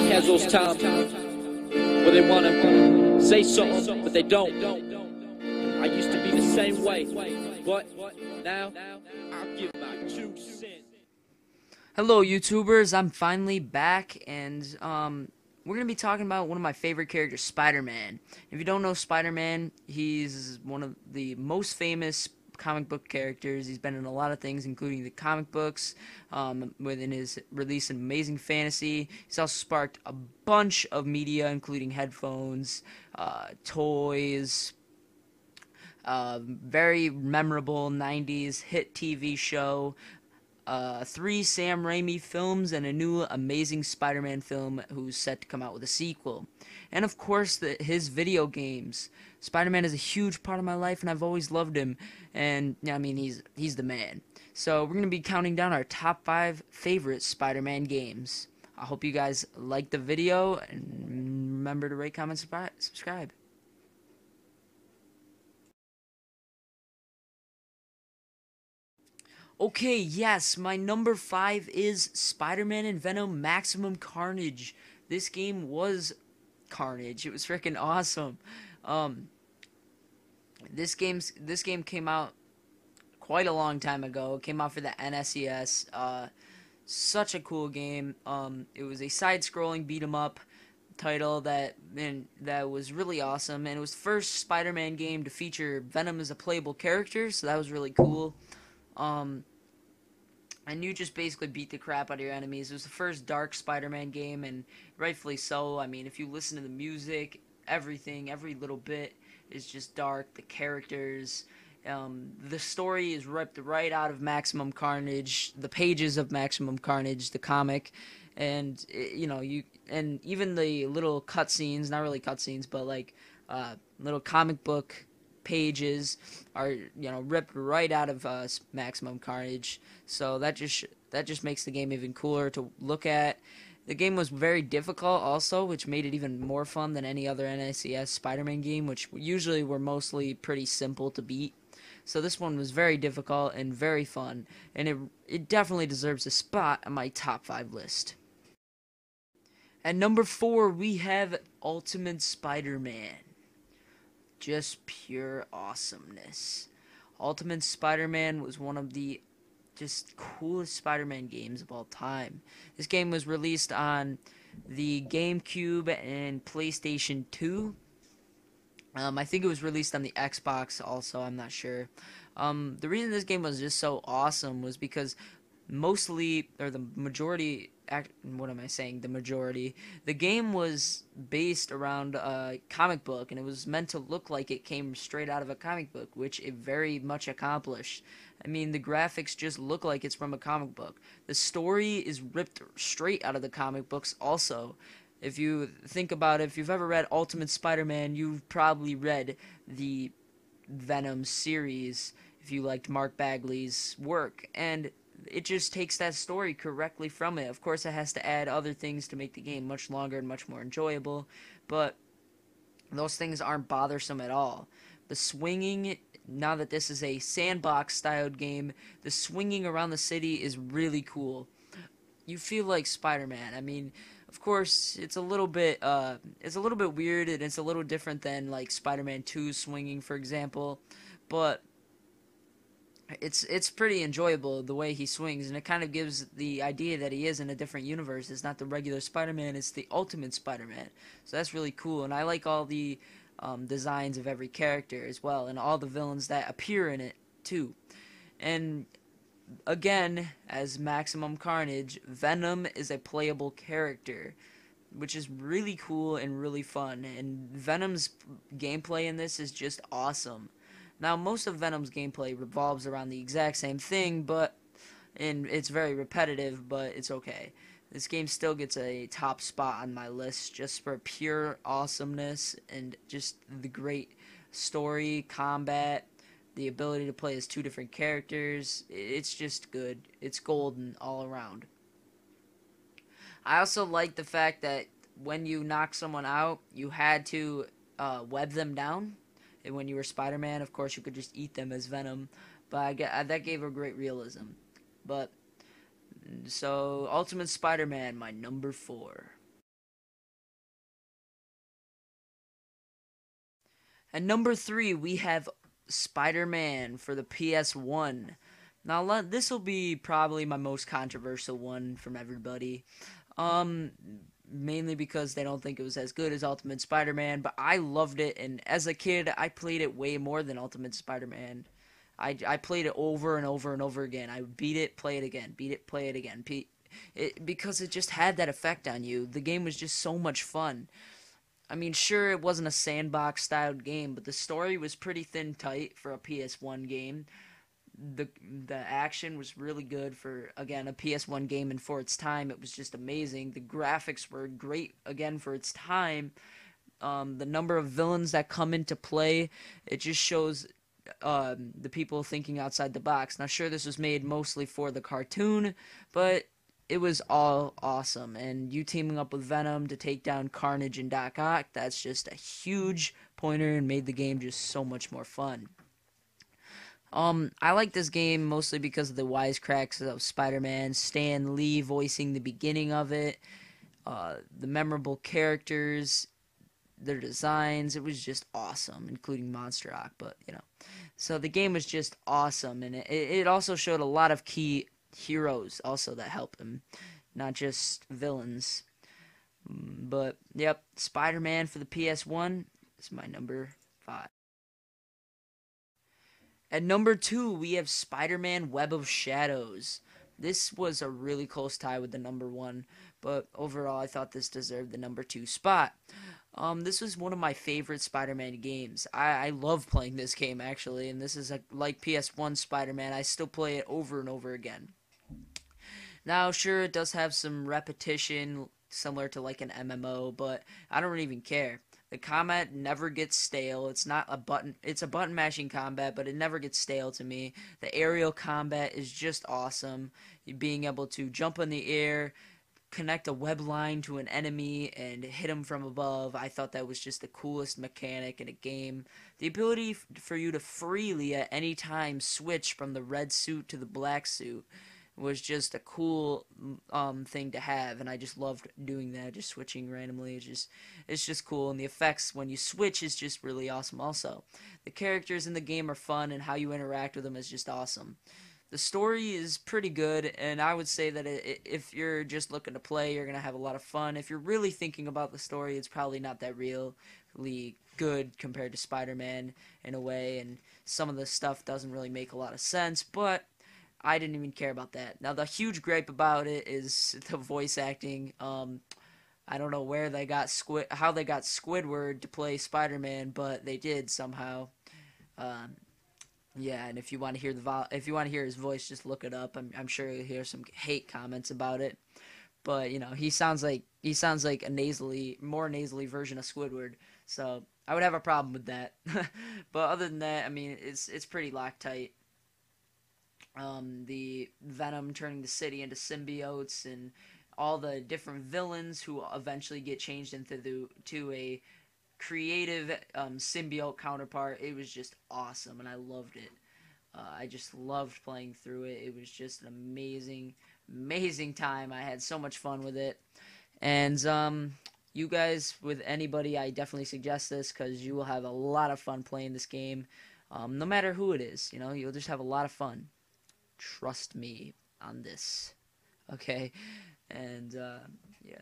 Everybody has those times where they want to say something, but they don't. I used to be the same way, but now I'll give my 2 cents. Hello, YouTubers. I'm finally back, and we're gonna be talking about one of my favorite characters, Spider-Man. If you don't know Spider-Man, he's one of the most famous comic book characters. He's been in a lot of things, including the comic books. Within his release in Amazing Fantasy, he's also sparked a bunch of media, including headphones, toys. Very memorable 90s hit TV show, 3 Sam Raimi films, and a new Amazing Spider-Man film who's set to come out with a sequel. And of course, his video games. Spider-Man is a huge part of my life, and I've always loved him. And, I mean, he's the man. So we're going to be counting down our top 5 favorite Spider-Man games. I hope you guys like the video, and remember to rate, comment, subscribe. Okay, yes, my number 5 is Spider-Man and Venom Maximum Carnage. This game was carnage. It was freaking awesome. Um, this game came out quite a long time ago. It came out for the NSES. Such a cool game. It was a side-scrolling beat 'em up title that was really awesome, and it was the first Spider-Man game to feature Venom as a playable character, so that was really cool. Um, and you just basically beat the crap out of your enemies. It was the first dark Spider-Man game, and rightfully so. I mean, if you listen to the music, everything, every little bit is just dark. The characters, the story is ripped right out of Maximum Carnage, the pages of Maximum Carnage, the comic, and and even the little cutscenes, not really cutscenes, but like little comic book pages are ripped right out of Maximum Carnage. So that just makes the game even cooler to look at. The game was very difficult also, which made it even more fun than any other NSES Spider-Man game, which usually were mostly pretty simple to beat. So this one was very difficult and very fun, and it definitely deserves a spot on my top 5 list. At number 4, we have Ultimate Spider-Man. Just pure awesomeness. Ultimate Spider-Man was one of the just coolest Spider-Man games of all time. This game was released on the GameCube and PlayStation 2. I think it was released on the Xbox also, I'm not sure. The reason this game was just so awesome was because mostly, or the majority, what am I saying, the majority, the game was based around a comic book, and it was meant to look like it came straight out of a comic book, which it very much accomplished. I mean, the graphics just look like it's from a comic book. The story is ripped straight out of the comic books also. If you think about it, if you've ever read Ultimate Spider-Man, you've probably read the Venom series if you liked Mark Bagley's work, and it just takes that story correctly from it. Of course, it has to add other things to make the game much longer and much more enjoyable, but those things aren't bothersome at all. The swinging, now that this is a sandbox-styled game, the swinging around the city is really cool. You feel like Spider-Man. I mean, of course, it's a little bit weird, and it's a little different than like Spider-Man 2 swinging, for example, but it's pretty enjoyable the way he swings, and it kind of gives the idea that he is in a different universe. It's not the regular Spider-Man, it's the Ultimate Spider-Man. So that's really cool, and I like all the designs of every character as well, and all the villains that appear in it too. And again, as Maximum Carnage, Venom is a playable character, which is really cool and really fun, and Venom's gameplay in this is just awesome. Now, most of Venom's gameplay revolves around the exact same thing, and it's very repetitive, but it's okay. This game still gets a top spot on my list just for pure awesomeness and just the great story, combat, the ability to play as 2 different characters. It's just good. It's golden all around. I also like the fact that when you knock someone out, you had to web them down. And when you were Spider-Man, of course, you could just eat them as Venom. But that gave a great realism. But so Ultimate Spider-Man, my number 4. At number 3, we have Spider-Man for the PS1. Now, this will be probably my most controversial one from everybody. Um, Mainly because they don't think it was as good as Ultimate Spider-Man, but I loved it, and as a kid, I played it way more than Ultimate Spider-Man. I played it over and over and over again. I would beat it, play it again, beat it, play it again. Because it just had that effect on you. The game was just so much fun. I mean, sure, it wasn't a sandbox-styled game, but the story was pretty thin tight for a PS1 game. The the action was really good for, again, a PS1 game, and for its time it was just amazing. The graphics were great again for its time. The number of villains that come into play, it just shows the people thinking outside the box. Now, sure, this was made mostly for the cartoon, but it was all awesome. And you teaming up with Venom to take down Carnage and Doc Ock, that's just a huge pointer and made the game just so much more fun. I like this game mostly because of the wisecracks of Spider-Man, Stan Lee voicing the beginning of it, the memorable characters, their designs. It was just awesome, including Monster Rock, but, you know. So the game was just awesome, and it also showed a lot of key heroes also that helped them, not just villains. But, yep, Spider-Man for the PS1 is my number 5. At number 2, we have Spider-Man Web of Shadows. This was a really close tie with the number 1, but overall I thought this deserved the number 2 spot. This was one of my favorite Spider-Man games. I love playing this game, actually, and this is like PS1 Spider-Man. I still play it over and over again. Now, sure, it does have some repetition, similar to like an MMO, but I don't even care. The combat never gets stale. It's a button mashing combat, but it never gets stale to me. The aerial combat is just awesome. Being able to jump in the air, connect a web line to an enemy, and hit him from above. I thought that was just the coolest mechanic in a game. The ability for you to freely at any time switch from the red suit to the black suit was just a cool thing to have, and I just loved doing that, just switching randomly. It's just cool, and the effects when you switch is just really awesome also. The characters in the game are fun, and how you interact with them is just awesome. The story is pretty good, and I would say that if you're just looking to play, you're going to have a lot of fun. If you're really thinking about the story, it's probably not that really good compared to Spider-Man in a way, and some of the stuff doesn't really make a lot of sense, but I didn't even care about that. Now, the huge gripe about it is the voice acting. I don't know how they got Squidward to play Spider-Man, but they did somehow. Um, yeah, and if you want to hear his voice, just look it up. I'm sure you'll hear some hate comments about it. But you know, he sounds like a more nasally version of Squidward. So I would have a problem with that. But other than that, I mean, it's pretty Loctite. The Venom turning the city into symbiotes, and all the different villains who eventually get changed to a creative symbiote counterpart. It was just awesome, and I loved it. I just loved playing through it. It was just an amazing time. I had so much fun with it. And you guys, with anybody, I definitely suggest this because you will have a lot of fun playing this game. No matter who it is, you know, you'll just have a lot of fun. Trust me on this. Okay? And, yeah.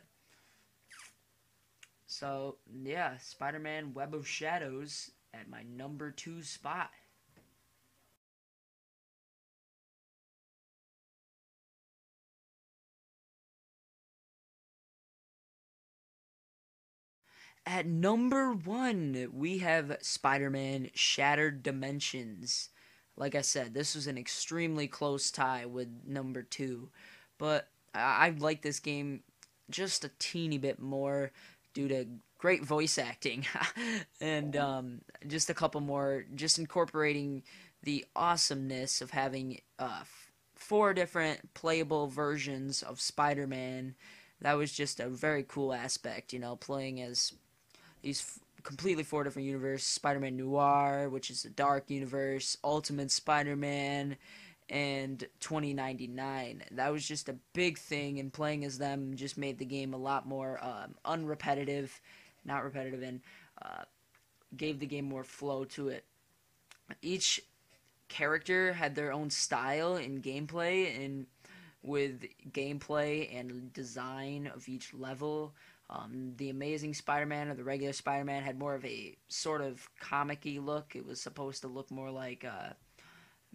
So, yeah, Spider-Man Web of Shadows at my number 2 spot. At number 1, we have Spider-Man Shattered Dimensions. Like I said, this was an extremely close tie with number 2. But I like this game just a teeny bit more due to great voice acting and just a couple more, just incorporating the awesomeness of having 4 different playable versions of Spider-Man. That was just a very cool aspect, you know, playing as these completely 4 different universes: Spider-Man Noir, which is a dark universe, Ultimate Spider-Man, and 2099. That was just a big thing, and playing as them just made the game a lot more unrepetitive, not repetitive, and gave the game more flow to it. Each character had their own style in gameplay, and with gameplay and design of each level. The Amazing Spider-Man or the regular Spider-Man had more of a sort of comic-y look. It was supposed to look more like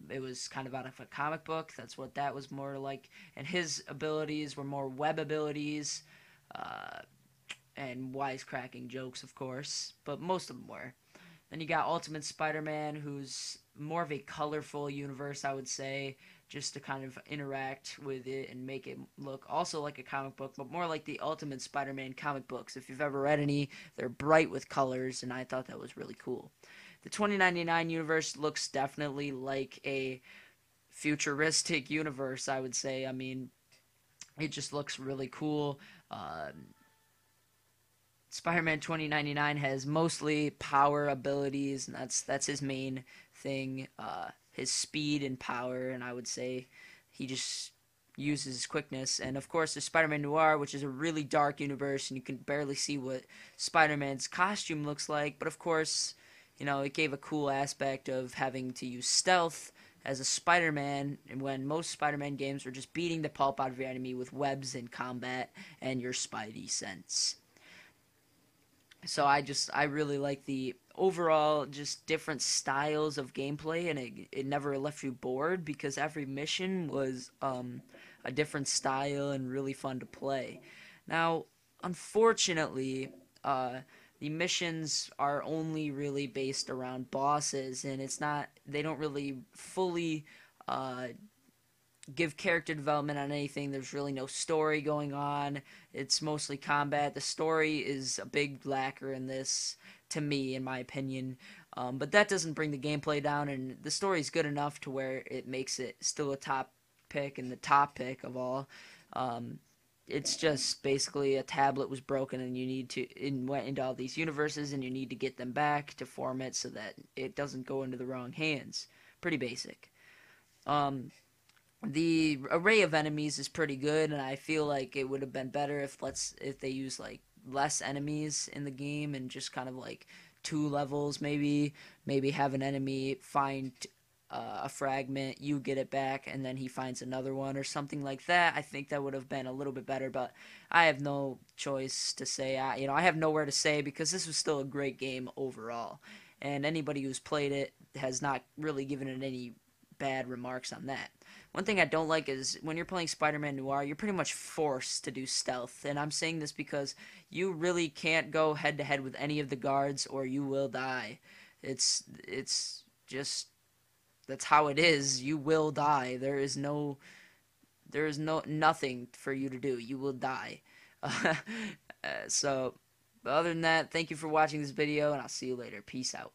it was kind of out of a comic book. That's what that was more like. And his abilities were more web abilities uh, and wisecracking jokes, of course, but most of them were. Then you got Ultimate Spider-Man, who's more of a colorful universe, I would say, just to kind of interact with it and make it look also like a comic book, but more like the Ultimate Spider-Man comic books. If you've ever read any, they're bright with colors, and I thought that was really cool. The 2099 universe looks definitely like a futuristic universe, I would say. I mean, it just looks really cool. Spider-Man 2099 has mostly power abilities, and that's his main thing. His speed and power, and I would say he just uses his quickness. And of course, there's Spider-Man Noir, which is a really dark universe, and you can barely see what Spider-Man's costume looks like. But of course, it gave a cool aspect of having to use stealth as a Spider-Man, and when most Spider-Man games were just beating the pulp out of your enemy with webs and combat and your Spidey sense. So I really like the overall just different styles of gameplay, and it never left you bored because every mission was a different style and really fun to play. Now, unfortunately, the missions are only really based around bosses, and they don't really fully give character development on anything. There's really no story going on. It's mostly combat. The story is a big lacker in this, to me, in my opinion. But that doesn't bring the gameplay down, and the story is good enough to where it makes it still a top pick and the top pick of all. It's just basically a tablet was broken, and went into all these universes, and you need to get them back to form it so that it doesn't go into the wrong hands. Pretty basic. The array of enemies is pretty good, and I feel like it would have been better if they used like less enemies in the game and just kind of like 2 levels, maybe have an enemy find a fragment, you get it back, and then he finds another one or something like that. I think that would have been a little bit better, but I have no choice to say. I have nowhere to say because this was still a great game overall, and anybody who's played it has not really given it any bad remarks on that. One thing I don't like is when you're playing Spider-Man Noir, you're pretty much forced to do stealth. And I'm saying this because you really can't go head-to-head with any of the guards or you will die. It's just that's how it is. You will die. There is nothing for you to do. You will die. So other than that, thank you for watching this video, and I'll see you later. Peace out.